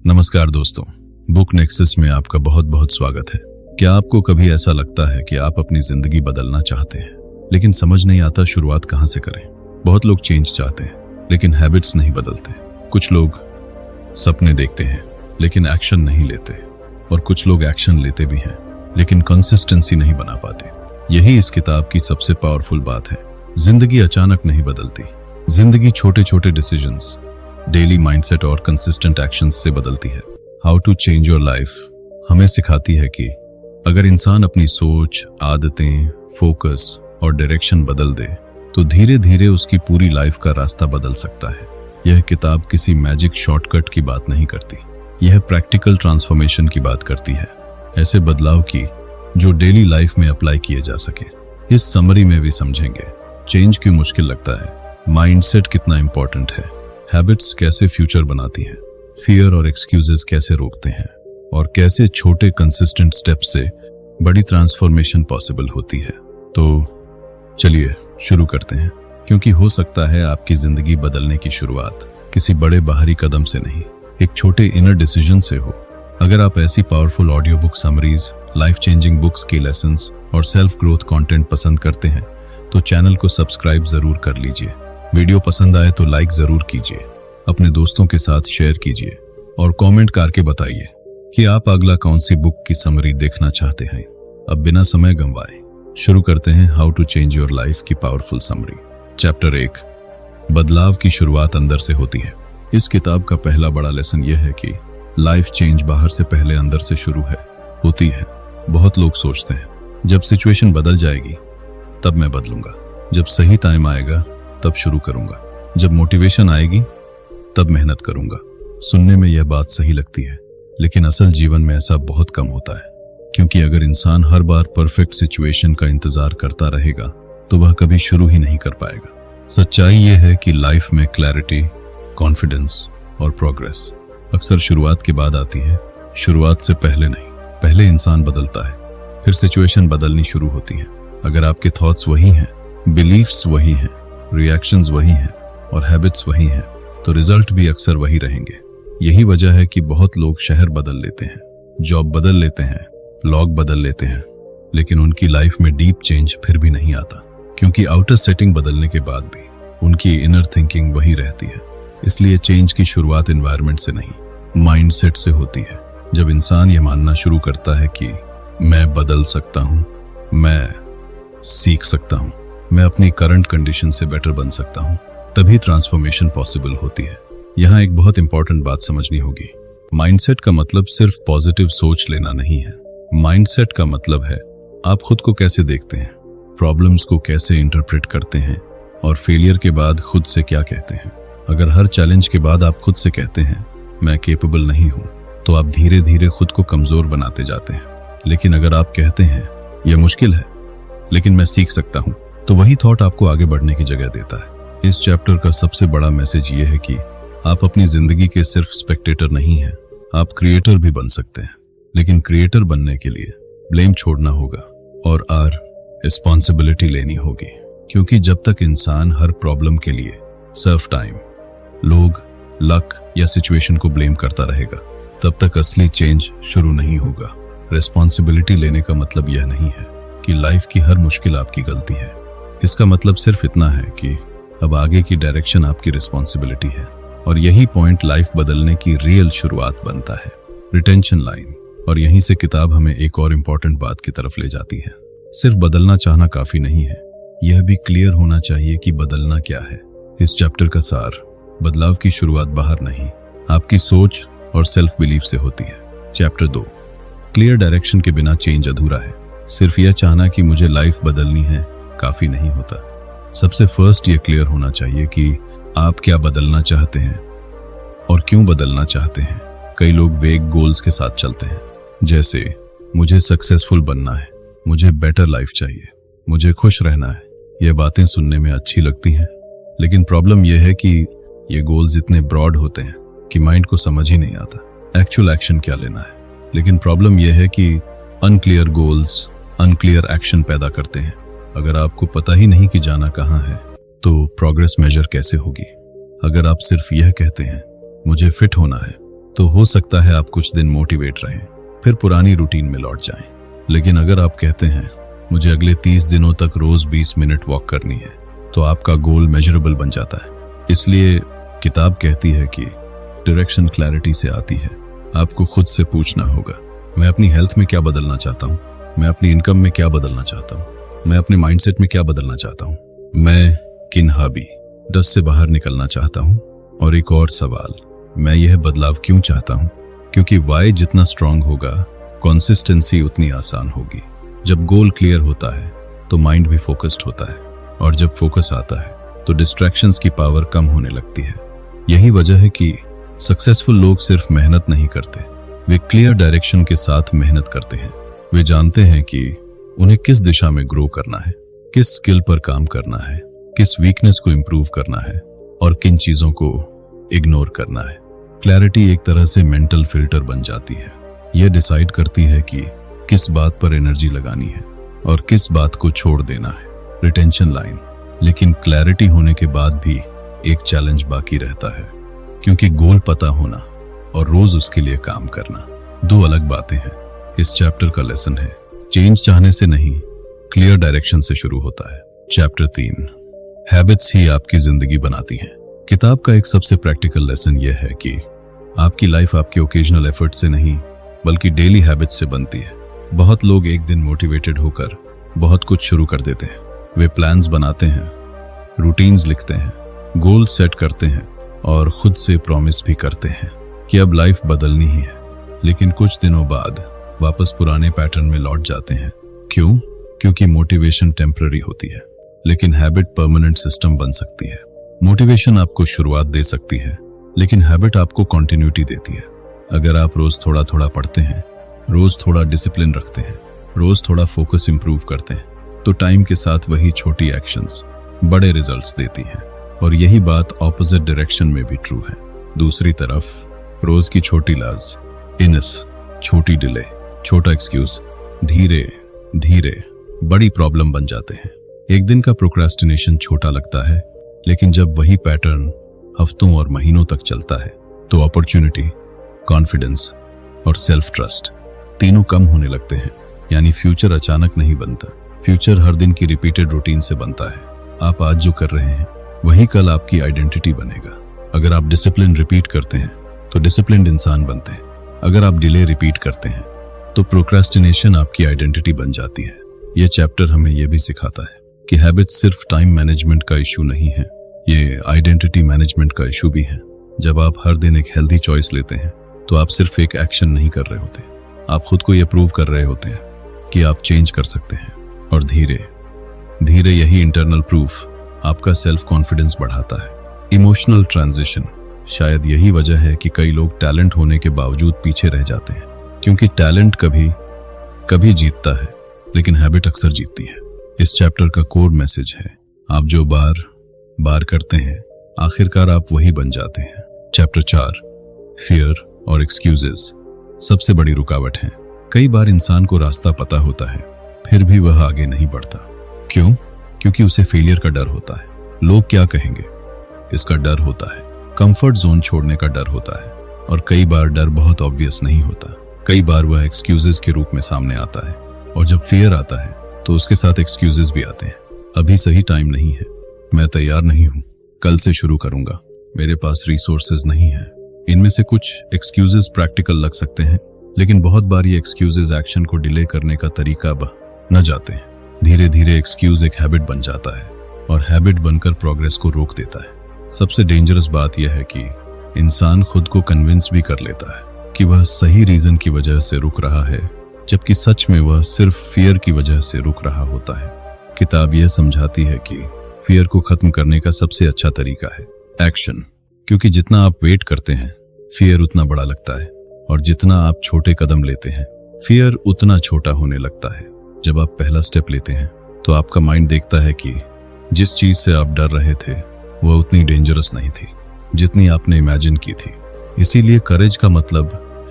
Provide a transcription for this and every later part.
नमस्कार दोस्तों, book nexus में आपका बहुत बहुत स्वागत है। क्या आपको कभी ऐसा लगता है कि आप अपनी जिंदगी बदलना चाहते हैं लेकिन समझ नहीं आता शुरुआत कहां से करें? बहुत लोग चेंज चाहते हैं लेकिन हैबिट्स नहीं बदलते। कुछ लोग सपने देखते हैं लेकिन एक्शन नहीं लेते, और कुछ लोग एक्शन लेते भी हैं लेकिन कंसिस्टेंसी नहीं बना पाते। यही इस किताब की सबसे पावरफुल बात है। जिंदगी अचानक नहीं बदलती, जिंदगी छोटे छोटे डिसीजंस, डेली माइंडसेट और कंसिस्टेंट एक्शंस से बदलती है। How to change your life हमें सिखाती है कि अगर इंसान अपनी सोच, आदतें, फोकस और डायरेक्शन बदल दे तो धीरे धीरे उसकी पूरी लाइफ का रास्ता बदल सकता है। यह किताब किसी मैजिक शॉर्टकट की बात नहीं करती, यह प्रैक्टिकल ट्रांसफॉर्मेशन की बात करती है, ऐसे बदलाव की जो डेली लाइफ में अप्लाई किए जा सके। इस समरी में भी समझेंगे चेंज क्यों मुश्किल लगता है, माइंडसेट कितना इंपॉर्टेंट है, हैबिट्स कैसे फ्यूचर बनाती हैं, फियर और एक्सक्यूजेस कैसे रोकते हैं, और कैसे छोटे कंसिस्टेंट स्टेप से बड़ी ट्रांसफॉर्मेशन पॉसिबल होती है। तो चलिए शुरू करते हैं, क्योंकि हो सकता है आपकी जिंदगी बदलने की शुरुआत किसी बड़े बाहरी कदम से नहीं, एक छोटे इनर डिसीजन से हो। अगर आप ऐसी powerful audio book summaries, life changing books की लेसन्स और सेल्फ ग्रोथ कंटेंट पसंद करते हैं तो चैनल को सब्सक्राइब जरूर कर लीजिए। वीडियो पसंद आए तो लाइक जरूर कीजिए, अपने दोस्तों के साथ शेयर कीजिए और कमेंट करके बताइए कि आप अगला कौन सी बुक की समरी देखना चाहते हैं। अब बिना समय गंवाए शुरू करते हैं how to change your life की पावरफुल समरी। चैप्टर 1, बदलाव की शुरुआत अंदर से होती है। इस किताब का पहला बड़ा लेसन यह है कि लाइफ चेंज बाहर से पहले अंदर से शुरू होती है। बहुत लोग सोचते हैं जब सिचुएशन बदल जाएगी तब मैं बदलूंगा, जब सही टाइम आएगा तब शुरू करूंगा, जब मोटिवेशन आएगी तब मेहनत करूंगा। सुनने में यह बात सही लगती है, लेकिन असल जीवन में ऐसा बहुत कम होता है, क्योंकि अगर इंसान हर बार परफेक्ट सिचुएशन का इंतजार करता रहेगा तो वह कभी शुरू ही नहीं कर पाएगा। सच्चाई यह है कि लाइफ में क्लैरिटी, कॉन्फिडेंस और प्रोग्रेस अक्सर शुरुआत के बाद आती है, शुरुआत से पहले नहीं। पहले इंसान बदलता है, फिर सिचुएशन बदलनी शुरू होती है। अगर आपके थॉट्स वही हैं, बिलीफ्स वही हैं, रिएक्शंस वही हैं और हैबिट्स वही हैं, तो रिजल्ट भी अक्सर वही रहेंगे। यही वजह है कि बहुत लोग शहर बदल लेते हैं, जॉब बदल लेते हैं, लॉग बदल लेते हैं, लेकिन उनकी लाइफ में डीप चेंज फिर भी नहीं आता, क्योंकि आउटर सेटिंग बदलने के बाद भी उनकी इनर थिंकिंग वही रहती है। इसलिए चेंज की शुरुआत एनवायरनमेंट से नहीं, माइंडसेट से होती है। जब इंसान ये मानना शुरू करता है कि मैं बदल सकता हूं, मैं सीख सकता हूं, मैं अपनी करंट कंडीशन से बेटर बन सकता हूं, तभी ट्रांसफॉर्मेशन पॉसिबल होती है। यहाँ एक बहुत इंपॉर्टेंट बात समझनी होगी। माइंडसेट का मतलब सिर्फ पॉजिटिव सोच लेना नहीं है। माइंडसेट का मतलब है आप खुद को कैसे देखते हैं, प्रॉब्लम्स को कैसे इंटरप्रेट करते हैं और फेलियर के बाद खुद से क्या कहते हैं। अगर हर चैलेंज के बाद आप खुद से कहते हैं मैं केपेबल नहीं हूं, तो आप धीरे धीरे खुद को कमजोर बनाते जाते हैं। लेकिन अगर आप कहते हैं यह मुश्किल है लेकिन मैं सीख सकता हूं, तो वही थॉट आपको आगे बढ़ने की जगह देता है। इस चैप्टर का सबसे बड़ा मैसेज ये है कि आप अपनी जिंदगी के सिर्फ स्पेक्टेटर नहीं हैं, आप क्रिएटर भी बन सकते हैं। लेकिन क्रिएटर बनने के लिए ब्लेम छोड़ना होगा और रिस्पॉन्सिबिलिटी लेनी होगी, क्योंकि जब तक इंसान हर प्रॉब्लम के लिए सिर्फ टाइम, लोग, लक या सिचुएशन को ब्लेम करता रहेगा, तब तक असली चेंज शुरू नहीं होगा। रिस्पॉन्सिबिलिटी लेने का मतलब यह नहीं है कि लाइफ की हर मुश्किल आपकी गलती है। इसका मतलब सिर्फ इतना है कि अब आगे की डायरेक्शन आपकी रिस्पॉन्सिबिलिटी है, और यही पॉइंट लाइफ बदलने की रियल शुरुआत बनता है। Retention line. और यहीं से किताब हमें एक और इम्पॉर्टेंट बात की तरफ ले जाती है। सिर्फ बदलना चाहना काफी नहीं है, यह भी क्लियर होना चाहिए कि बदलना क्या है। इस चैप्टर का सार, बदलाव की शुरुआत बाहर नहीं, आपकी सोच और सेल्फ बिलीफ से होती है। चैप्टर 2, क्लियर डायरेक्शन के बिना चेंज अधूरा है। सिर्फ यह चाहना कि मुझे लाइफ बदलनी है काफी नहीं होता। सबसे फर्स्ट ये क्लियर होना चाहिए कि आप क्या बदलना चाहते हैं और क्यों बदलना चाहते हैं। कई लोग वेग गोल्स के साथ चलते हैं, जैसे मुझे सक्सेसफुल बनना है, मुझे बेटर लाइफ चाहिए, मुझे खुश रहना है। यह बातें सुनने में अच्छी लगती हैं, लेकिन प्रॉब्लम यह है कि ये गोल्स इतने ब्रॉड होते हैं कि माइंड को समझ ही नहीं आता एक्चुअल एक्शन क्या लेना है। लेकिन प्रॉब्लम यह है कि अनक्लियर गोल्स अनक्लियर एक्शन पैदा करते हैं। अगर आपको पता ही नहीं कि जाना कहाँ है, तो प्रोग्रेस मेजर कैसे होगी। अगर आप सिर्फ यह कहते हैं मुझे फिट होना है, तो हो सकता है आप कुछ दिन मोटिवेट रहें, फिर पुरानी रूटीन में लौट जाएं। लेकिन अगर आप कहते हैं मुझे अगले 30 दिनों तक रोज 20 मिनट वॉक करनी है, तो आपका गोल मेजरेबल बन जाता है। इसलिए किताब कहती है कि डायरेक्शन क्लैरिटी से आती है। आपको खुद से पूछना होगा, मैं अपनी हेल्थ में क्या बदलना चाहता हूँ, मैं अपनी इनकम में क्या बदलना चाहता हूँ, मैं अपने माइंडसेट में क्या बदलना चाहता हूँ, मैं किन हॉबी डस से बाहर निकलना चाहता हूँ, और एक और सवाल, मैं यह बदलाव क्यों चाहता हूँ। क्योंकि वाई जितना स्ट्रांग होगा, कंसिस्टेंसी उतनी आसान होगी। जब गोल क्लियर होता है तो माइंड भी फोकस्ड होता है, और जब फोकस आता है तो डिस्ट्रैक्शंस की पावर कम होने लगती है। यही वजह है कि सक्सेसफुल लोग सिर्फ मेहनत नहीं करते, वे क्लियर डायरेक्शन के साथ मेहनत करते हैं। वे जानते हैं कि उन्हें किस दिशा में ग्रो करना है, किस स्किल पर काम करना है, किस वीकनेस को इंप्रूव करना है, और किन चीजों को इग्नोर करना है। क्लैरिटी एक तरह से मेंटल फिल्टर बन जाती है। यह डिसाइड करती है कि किस बात पर एनर्जी लगानी है और किस बात को छोड़ देना है। Retention line. लेकिन क्लैरिटी होने के बाद भी एक चैलेंज बाकी रहता है, क्योंकि गोल पता होना और रोज उसके लिए काम करना दो अलग बातें हैं। इस चैप्टर का लेसन है, चेंज चाहने से नहीं, क्लियर डायरेक्शन से शुरू होता है। चैप्टर 3, हैबिट्स ही आपकी जिंदगी बनाती हैं। किताब का एक सबसे प्रैक्टिकल लेसन यह है कि आपकी लाइफ आपके ओकेजनल एफर्ट से नहीं, बल्कि डेली हैबिट्स से बनती है। बहुत लोग एक दिन मोटिवेटेड होकर बहुत कुछ शुरू कर देते हैं। वे प्लान्स बनाते हैं, रूटीन्स लिखते हैं, गोल सेट करते हैं और खुद से प्रॉमिस भी करते हैं कि अब लाइफ बदलनी ही है। लेकिन कुछ दिनों बाद वापस पुराने पैटर्न में लौट जाते हैं। क्यों? क्योंकि मोटिवेशन टेम्पररी होती है, लेकिन हैबिट परमानेंट सिस्टम बन सकती है। मोटिवेशन आपको शुरुआत दे सकती है, लेकिन हैबिट आपको कंटिन्यूटी देती है। अगर आप रोज थोड़ा थोड़ा पढ़ते हैं, रोज थोड़ा डिसिप्लिन रखते हैं, रोज थोड़ा फोकस इंप्रूव करते हैं, तो टाइम के साथ वही छोटी एक्शंस बड़े रिजल्ट्स देती हैं। और यही बात ऑपोजिट डायरेक्शन में भी ट्रू है। दूसरी तरफ रोज की छोटी लाज, इनस, छोटी डिले, छोटा एक्सक्यूज धीरे धीरे बड़ी प्रॉब्लम बन जाते हैं। एक दिन का प्रोक्रेस्टिनेशन छोटा लगता है, लेकिन जब वही पैटर्न हफ्तों और महीनों तक चलता है तो अपॉर्चुनिटी, कॉन्फिडेंस और सेल्फ ट्रस्ट तीनों कम होने लगते हैं। यानी फ्यूचर अचानक नहीं बनता, फ्यूचर हर दिन की रिपीटेड रूटीन से बनता है। आप आज जो कर रहे हैं वही कल आपकी आइडेंटिटी बनेगा। अगर आप डिसिप्लिन रिपीट करते हैं तो डिसिप्लिन्ड इंसान बनते हैं। अगर आप डिले रिपीट करते हैं तो प्रोक्रेस्टिनेशन आपकी आइडेंटिटी बन जाती है। यह चैप्टर हमें यह भी सिखाता है कि हैबिट सिर्फ टाइम मैनेजमेंट का इशू नहीं है, ये आइडेंटिटी मैनेजमेंट का इशू भी है। जब आप हर दिन एक हेल्दी चॉइस लेते हैं तो आप सिर्फ एक एक्शन नहीं कर रहे होते, आप खुद को यह प्रूव कर रहे होते हैं कि आप चेंज कर सकते हैं। और धीरे धीरे यही इंटरनल प्रूफ आपका सेल्फ कॉन्फिडेंस बढ़ाता है। Emotional transition. शायद यही वजह है कि कई लोग टैलेंट होने के बावजूद पीछे रह जाते हैं, क्योंकि टैलेंट कभी कभी जीतता है, लेकिन हैबिट अक्सर जीतती है। इस चैप्टर का कोर मैसेज है, आप जो बार बार करते हैं आखिरकार आप वही बन जाते हैं। चैप्टर 4, फियर और एक्सक्यूजेस सबसे बड़ी रुकावट है। कई बार इंसान को रास्ता पता होता है, फिर भी वह आगे नहीं बढ़ता। क्यों? क्योंकि उसे फेलियर का डर होता है। लोग क्या कहेंगे, इसका डर होता है। कंफर्ट जोन छोड़ने का डर होता है। और कई बार डर बहुत ऑब्वियस नहीं होता, कई बार वह एक्सक्यूजेस के रूप में सामने आता है। और जब फियर आता है तो उसके साथ एक्सक्यूजेस भी आते हैं। अभी सही टाइम नहीं है, मैं तैयार नहीं हूं, कल से शुरू करूंगा, मेरे पास रिसोर्सेज नहीं है। इनमें से कुछ एक्सक्यूजेस प्रैक्टिकल लग सकते हैं, लेकिन बहुत बार ये एक्सक्यूजेस एक्शन को डिले करने का तरीका न जाते हैं। धीरे धीरे एक्सक्यूज एक हैबिट बन जाता है, और हैबिट बनकर प्रोग्रेस को रोक देता है। सबसे डेंजरस बात यह है कि इंसान खुद को कन्विंस भी कर लेता है कि वह सही रीजन की वजह से रुक रहा है, जबकि सच में वह सिर्फ फियर की वजह से रुक रहा होता है। किताब यह समझाती है कि फियर को खत्म करने का सबसे अच्छा तरीका है एक्शन। क्योंकि जितना आप वेट करते हैं फियर उतना बड़ा लगता है, और जितना आप छोटे कदम लेते हैं फियर उतना छोटा होने लगता है। जब आप पहला स्टेप लेते हैं तो आपका माइंड देखता है कि जिस चीज से आप डर रहे थे वह उतनी डेंजरस नहीं थी जितनी आपने इमेजिन की थी। इसीलिए करेज का मतलब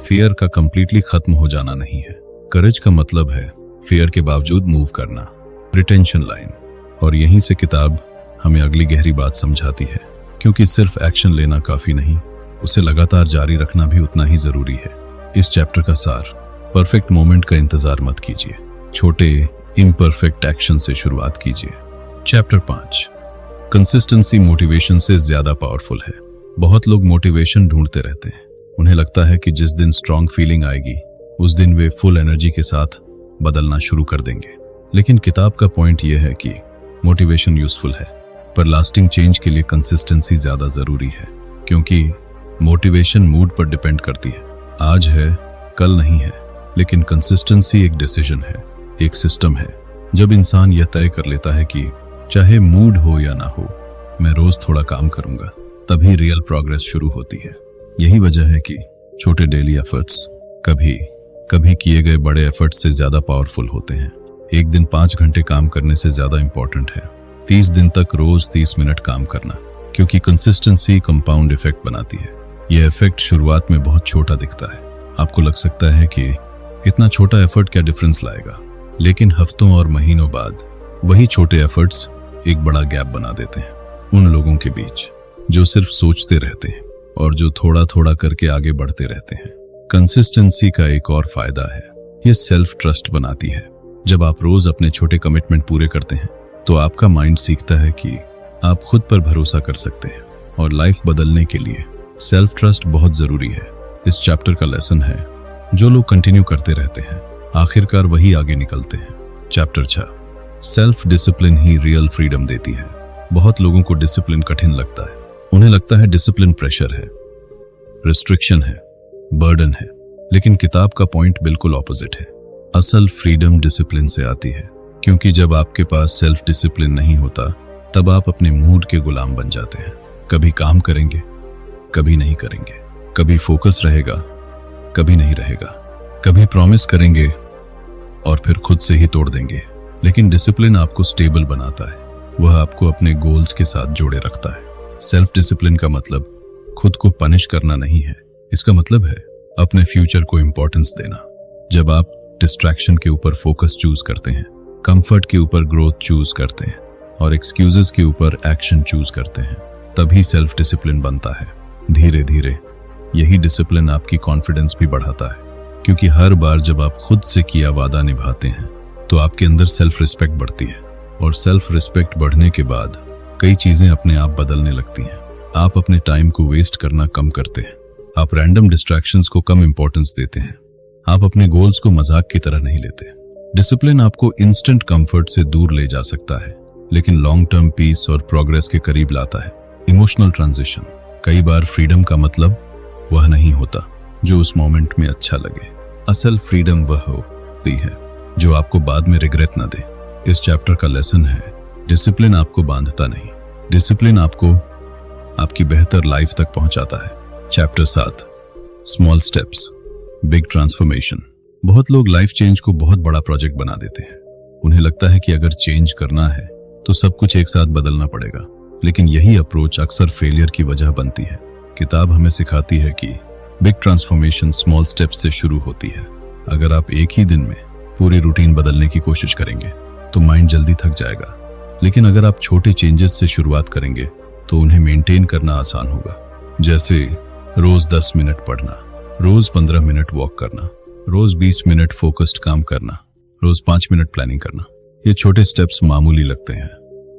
फियर का कंप्लीटली खत्म हो जाना नहीं है। करेज का मतलब है फियर के बावजूद मूव करना। Retention line. और यहीं से किताब हमें अगली गहरी बात समझाती है, क्योंकि सिर्फ एक्शन लेना काफी नहीं, उसे लगातार जारी रखना भी उतना ही जरूरी है। इस चैप्टर का सार, परफेक्ट मोमेंट का इंतजार मत कीजिए, छोटे इम्परफेक्ट एक्शन से शुरुआत कीजिए। चैप्टर 5, कंसिस्टेंसी मोटिवेशन से ज्यादा पावरफुल है। बहुत लोग मोटिवेशन ढूंढते रहते हैं। उन्हें लगता है कि जिस दिन स्ट्रांग फीलिंग आएगी उस दिन वे फुल एनर्जी के साथ बदलना शुरू कर देंगे। लेकिन किताब का पॉइंट यह है कि मोटिवेशन यूजफुल है, पर लास्टिंग चेंज के लिए कंसिस्टेंसी ज्यादा जरूरी है, क्योंकि मोटिवेशन मूड पर डिपेंड करती है। आज है, कल नहीं है, लेकिन कंसिस्टेंसी एक डिसीजन है, एक सिस्टम है। जब इंसान यह तय कर लेता है कि चाहे मूड हो या ना हो, मैं रोज थोड़ा काम करूंगा, तभी रियल प्रोग्रेस शुरू होती है। यही वजह है कि छोटे डेली एफर्ट्स कभी कभी किए गए बड़े एफर्ट्स से ज्यादा पावरफुल होते हैं। एक दिन 5 घंटे काम करने से ज्यादा इंपॉर्टेंट है 30 दिन तक रोज 30 मिनट काम करना, क्योंकि कंसिस्टेंसी कंपाउंड इफेक्ट बनाती है। यह इफेक्ट शुरुआत में बहुत छोटा दिखता है। आपको लग सकता है कि इतना छोटा एफर्ट क्या डिफरेंस लाएगा, लेकिन हफ्तों और महीनों बाद वही छोटे एफर्ट्स एक बड़ा गैप बना देते हैं उन लोगों के बीच जो सिर्फ सोचते रहते हैं और जो थोड़ा थोड़ा करके आगे बढ़ते रहते हैं। कंसिस्टेंसी का एक और फायदा है, ये सेल्फ ट्रस्ट बनाती है। जब आप रोज अपने छोटे कमिटमेंट पूरे करते हैं तो आपका माइंड सीखता है कि आप खुद पर भरोसा कर सकते हैं, और लाइफ बदलने के लिए सेल्फ ट्रस्ट बहुत जरूरी है। इस चैप्टर का लेसन है, जो लोग कंटिन्यू करते रहते हैं आखिरकार वही आगे निकलते हैं। चैप्टर 6, सेल्फ डिसिप्लिन ही रियल फ्रीडम देती है। बहुत लोगों को डिसिप्लिन कठिन लगता है। उन्हें लगता है डिसिप्लिन प्रेशर है, रिस्ट्रिक्शन है, बर्डन है, लेकिन किताब का पॉइंट बिल्कुल ऑपोजिट है। असल फ्रीडम डिसिप्लिन से आती है, क्योंकि जब आपके पास सेल्फ डिसिप्लिन नहीं होता तब आप अपने मूड के गुलाम बन जाते हैं। कभी काम करेंगे, कभी नहीं करेंगे, कभी फोकस रहेगा, कभी नहीं रहेगा, कभी प्रॉमिस करेंगे और फिर खुद से ही तोड़ देंगे। लेकिन डिसिप्लिन आपको स्टेबल बनाता है, वह आपको अपने गोल्स के साथ जोड़े रखता है। सेल्फ डिसिप्लिन का मतलब खुद को पनिश करना नहीं है, इसका मतलब है अपने फ्यूचर को इंपॉर्टेंस देना। जब आप डिस्ट्रैक्शन के ऊपर फोकस चूज करते हैं, कंफर्ट के ऊपर ग्रोथ चूज करते हैं और एक्सक्यूजेस के ऊपर एक्शन चूज करते हैं, तभी सेल्फ डिसिप्लिन बनता है। धीरे धीरे यही डिसिप्लिन आपकी कॉन्फिडेंस भी बढ़ाता है, क्योंकि हर बार जब आप खुद से किया वादा निभाते हैं तो आपके अंदर सेल्फ रिस्पेक्ट बढ़ती है, और सेल्फ रिस्पेक्ट बढ़ने के बाद कई चीजें अपने आप बदलने लगती हैं। आप अपने टाइम को वेस्ट करना कम करते हैं, आप रैंडम डिस्ट्रैक्शंस को कम इंपॉर्टेंस देते हैं, आप अपने गोल्स को मजाक की तरह नहीं लेते। डिसिप्लिन आपको इंस्टेंट कंफर्ट से दूर ले जा सकता है, लेकिन लॉन्ग टर्म पीस और प्रोग्रेस के करीब लाता है। इमोशनल ट्रांजिशन, कई बार फ्रीडम का मतलब वह नहीं होता जो उस मोमेंट में अच्छा लगे। असल फ्रीडम वह होती है जो आपको बाद में रिग्रेट न दे। इस चैप्टर का लेसन है, डिसिप्लिन आपको बांधता नहीं, डिसिप्लिन आपको आपकी बेहतर लाइफ तक पहुंचाता है। Chapter 7, small steps big transformation. बहुत लोग लाइफ चेंज को बहुत बड़ा प्रोजेक्ट बना देते हैं। उन्हें लगता है कि अगर चेंज करना है तो सब कुछ एक साथ बदलना पड़ेगा, लेकिन यही अप्रोच अक्सर फेलियर की वजह बनती है। किताब हमें सिखाती है कि बिग ट्रांसफॉर्मेशन स्मॉल स्टेप्स से शुरू होती है। अगर आप एक ही दिन में पूरी रूटीन बदलने की कोशिश करेंगे तो माइंड जल्दी थक जाएगा, लेकिन अगर आप छोटे चेंजेस से शुरुआत करेंगे तो उन्हें मेंटेन करना आसान होगा। जैसे रोज 10 मिनट पढ़ना, रोज 15 मिनट वॉक करना, रोज 20 मिनट फोकस्ड काम करना, रोज 5 मिनट प्लानिंग करना। ये छोटे स्टेप्स मामूली लगते हैं,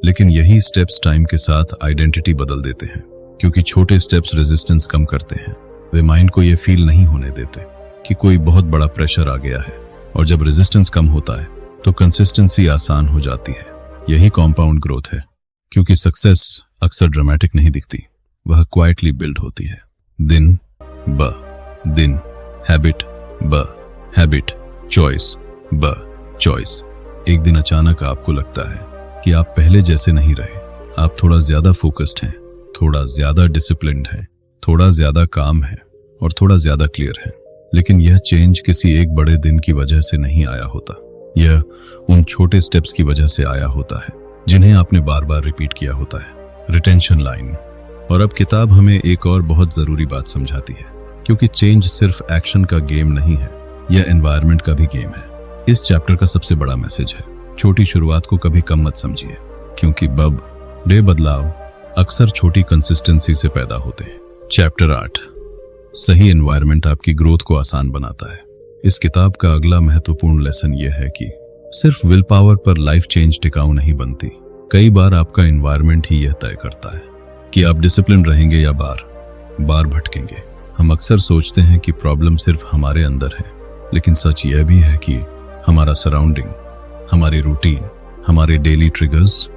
लेकिन यही स्टेप्स टाइम के साथ आइडेंटिटी बदल देते हैं, क्योंकि छोटे स्टेप्स रेजिस्टेंस कम करते हैं। वे माइंड को ये फील नहीं होने देते कि कोई बहुत बड़ा प्रेशर आ गया है, और जब रेजिस्टेंस कम होता है तो कंसिस्टेंसी आसान हो जाती है। यही कॉम्पाउंड ग्रोथ है, क्योंकि सक्सेस अक्सर ड्रामेटिक नहीं दिखती, वह क्वाइटली बिल्ड होती है। दिन ब दिन, हैबिट ब हैबिट, चॉइस ब चॉइस। एक दिन अचानक आपको लगता है कि आप पहले जैसे नहीं रहे, आप थोड़ा ज्यादा फोकस्ड हैं, थोड़ा ज्यादा डिसिप्लिन्ड हैं, थोड़ा ज्यादा काम है और थोड़ा ज्यादा क्लियर है। लेकिन यह चेंज किसी एक बड़े दिन की वजह से नहीं आया होता, यह उन छोटे स्टेप्स की वजह से आया होता है जिन्हें आपने बार बार रिपीट किया होता है। Retention line. और अब किताब हमें एक और बहुत जरूरी बात समझाती है, क्योंकि चेंज सिर्फ एक्शन का गेम नहीं है, यह एनवायरनमेंट का भी गेम है। इस चैप्टर का सबसे बड़ा मैसेज है, छोटी शुरुआत को कभी कम मत समझिए, क्योंकि बड़े बदलाव अक्सर छोटी कंसिस्टेंसी से पैदा होते हैं। चैप्टर 8, सही एनवायरनमेंट आपकी ग्रोथ को आसान बनाता है। इस किताब का अगला महत्वपूर्ण लेसन यह है कि सिर्फ विल पावर पर लाइफ चेंज टिकाऊ नहीं बनती। कई बार आपका एनवायरनमेंट ही यह तय करता है कि आप डिसिप्लिन रहेंगे या बार भटकेंगे। हम अक्सर सोचते हैं कि प्रॉब्लम सिर्फ हमारे अंदर है, लेकिन सच यह भी है कि हमारा सराउंडिंग, हमारी रूटीन, हमारे डेली ट्रिगर्स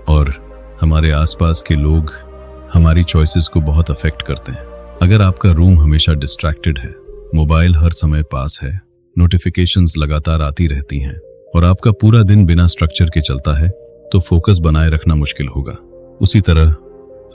और हमारे आसपास के लोग हमारी चॉइसेस को बहुत अफेक्ट करते हैं। अगर आपका रूम हमेशा डिस्ट्रैक्टेड है, मोबाइल हर समय पास है, नोटिफिकेशंस लगातार आती रहती हैं और आपका पूरा दिन बिना स्ट्रक्चर के चलता है, तो फोकस बनाए रखना मुश्किल होगा। उसी तरह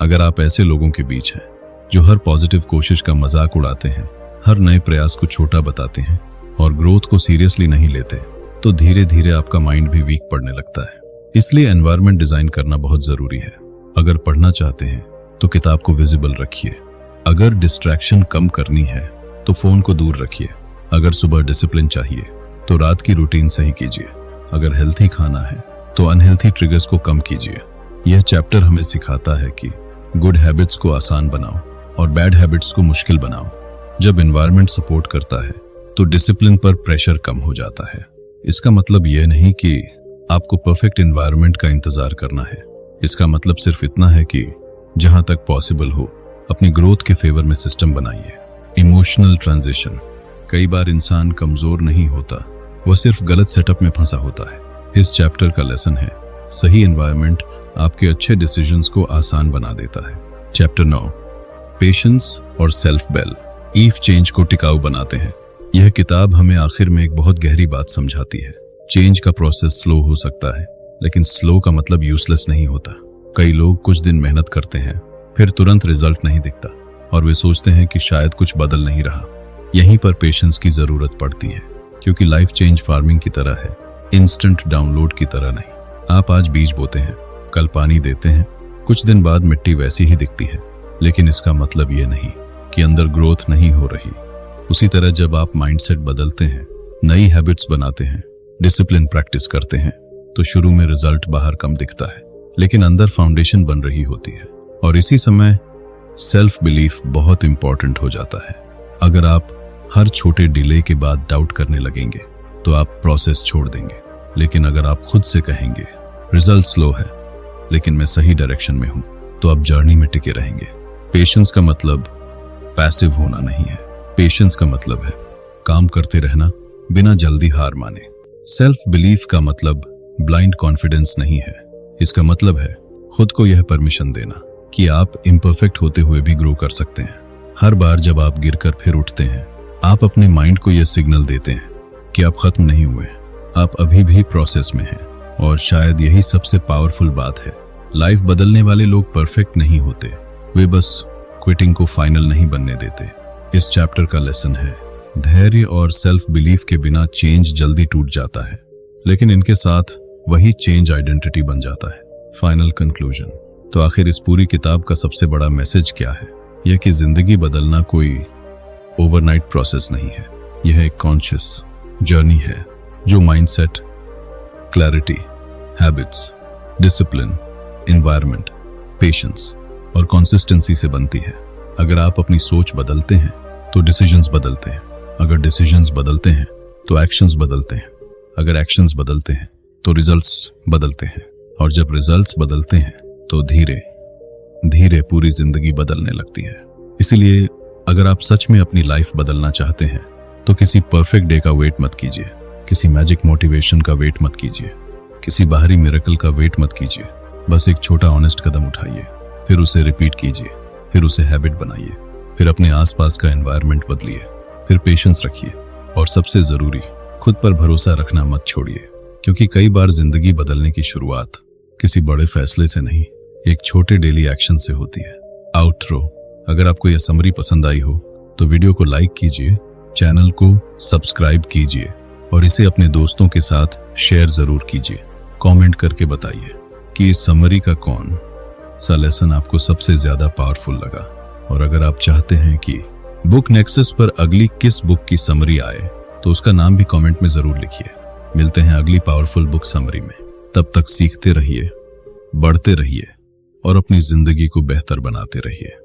अगर आप ऐसे लोगों के बीच हैं जो हर पॉजिटिव कोशिश का मजाक उड़ाते हैं, हर नए प्रयास को छोटा बताते हैं और ग्रोथ को सीरियसली नहीं लेते, तो धीरे धीरे आपका माइंड भी वीक पड़ने लगता है। इसलिए एनवायरनमेंट डिजाइन करना बहुत जरूरी है। अगर पढ़ना चाहते हैं तो किताब को विजिबल रखिए। अगर डिस्ट्रैक्शन कम करनी है तो फोन को दूर रखिए। अगर सुबह डिसिप्लिन चाहिए तो रात की रूटीन सही कीजिए। अगर हेल्थी खाना है तो अनहेल्थी ट्रिगर्स को कम कीजिए। यह चैप्टर हमें सिखाता है कि गुड हैबिट्स को आसान बनाओ और बैड हैबिट्स को मुश्किल बनाओ। जब एनवायरनमेंट सपोर्ट करता है तो डिसिप्लिन पर प्रेशर कम हो जाता है। इसका मतलब यह नहीं कि आपको परफेक्ट एनवायरनमेंट का इंतजार करना है। इसका मतलब सिर्फ इतना है कि जहां तक पॉसिबल हो अपनी ग्रोथ के फेवर में सिस्टम बनाइए। Emotional transition. कई बार इंसान कमजोर नहीं होता, वह सिर्फ गलत सेटअप में फंसा होता है। इस चैप्टर का लेसन है सही एनवायरनमेंट आपके अच्छे डिसीजंस को आसान बना देता है। चैप्टर 9 पेशेंस और सेल्फ बेल ईफ चेंज को टिकाऊ बनाते हैं। यह किताब हमें आखिर में एक बहुत गहरी बात समझाती है। चेंज का प्रोसेस स्लो हो सकता है, लेकिन स्लो का मतलब यूजलेस नहीं होता। कई लोग कुछ दिन मेहनत करते हैं, फिर तुरंत रिजल्ट नहीं दिखता और वे सोचते हैं कि शायद कुछ बदल नहीं रहा। यहीं पर पेशेंस की जरूरत पड़ती है, क्योंकि लाइफ चेंज फार्मिंग की तरह है, इंस्टेंट डाउनलोड की तरह नहीं। आप आज बीज बोते हैं, कल पानी देते हैं, कुछ दिन बाद मिट्टी वैसी ही दिखती है, लेकिन इसका मतलब ये नहीं कि अंदर ग्रोथ नहीं हो रही। उसी तरह जब आप माइंडसेट बदलते हैं, नई हैबिट्स बनाते हैं, डिसिप्लिन प्रैक्टिस करते हैं, तो शुरू में रिजल्ट बाहर कम दिखता है, लेकिन अंदर फाउंडेशन बन रही होती है। और इसी समय सेल्फ बिलीफ बहुत इंपॉर्टेंट हो जाता है। अगर आप हर छोटे डिले के बाद डाउट करने लगेंगे तो आप प्रोसेस छोड़ देंगे। लेकिन अगर आप खुद से कहेंगे रिजल्ट स्लो है लेकिन मैं सही डायरेक्शन में हूं, तो आप जर्नी में टिके रहेंगे। पेशेंस का मतलब पैसिव होना नहीं है। पेशेंस का मतलब है काम करते रहना बिना जल्दी हार माने। सेल्फ बिलीफ का मतलब ब्लाइंड कॉन्फिडेंस नहीं है। इसका मतलब है खुद को यह परमिशन देना कि आप इम्परफेक्ट होते हुए भी ग्रो कर सकते हैं। हर बार जब आप गिरकर फिर उठते हैं, आप अपने माइंड को यह सिग्नल देते हैं कि आप खत्म नहीं हुए, आप अभी भी प्रोसेस में हैं। और शायद यही सबसे पावरफुल बात है। लाइफ बदलने वाले लोग परफेक्ट नहीं होते, वे बस क्विटिंग को फाइनल नहीं बनने देते। इस चैप्टर का लेसन है धैर्य और सेल्फ बिलीफ के बिना चेंज जल्दी टूट जाता है, लेकिन इनके साथ वही चेंज आइडेंटिटी बन जाता है। Final conclusion. तो आखिर इस पूरी किताब का सबसे बड़ा मैसेज क्या है? यह कि जिंदगी बदलना कोई ओवरनाइट प्रोसेस नहीं है। यह एक कॉन्शियस जर्नी है जो mindset, clarity, habits, discipline, environment, patience और कंसिस्टेंसी से बनती है। अगर आप अपनी सोच बदलते हैं तो डिसीजंस बदलते हैं। अगर डिसीजंस बदलते हैं तो एक्शंस बदलते हैं। अगर एक्शंस बदलते हैं तो रिजल्ट्स बदलते हैं। और जब रिजल्ट्स बदलते हैं तो धीरे धीरे पूरी जिंदगी बदलने लगती है। इसीलिए अगर आप सच में अपनी लाइफ बदलना चाहते हैं तो किसी परफेक्ट डे का वेट मत कीजिए, किसी मैजिक मोटिवेशन का वेट मत कीजिए, किसी बाहरी मिरेकल का वेट मत कीजिए। बस एक छोटा ऑनेस्ट कदम उठाइए, फिर उसे रिपीट कीजिए, फिर उसे हैबिट बनाइए, फिर अपने आसपास का एनवायरनमेंट बदलिए, फिर पेशेंस रखिए और सबसे जरूरी खुद पर भरोसा रखना मत छोड़िए। क्योंकि कई बार जिंदगी बदलने की शुरुआत किसी बड़े फैसले से नहीं, एक छोटे डेली एक्शन से होती है। आउटरो। अगर आपको यह समरी पसंद आई हो तो वीडियो को लाइक कीजिए, चैनल को सब्सक्राइब कीजिए और इसे अपने दोस्तों के साथ शेयर जरूर कीजिए। कमेंट करके बताइए कि इस समरी का कौन सा लेसन आपको सबसे ज्यादा पावरफुल लगा। और अगर आप चाहते हैं कि बुक नेक्सस पर अगली किस बुक की समरी आए तो उसका नाम भी कमेंट में जरूर लिखिए। मिलते हैं अगली पावरफुल बुक समरी में। तब तक सीखते रहिए, बढ़ते रहिए और अपनी जिंदगी को बेहतर बनाते रहिए।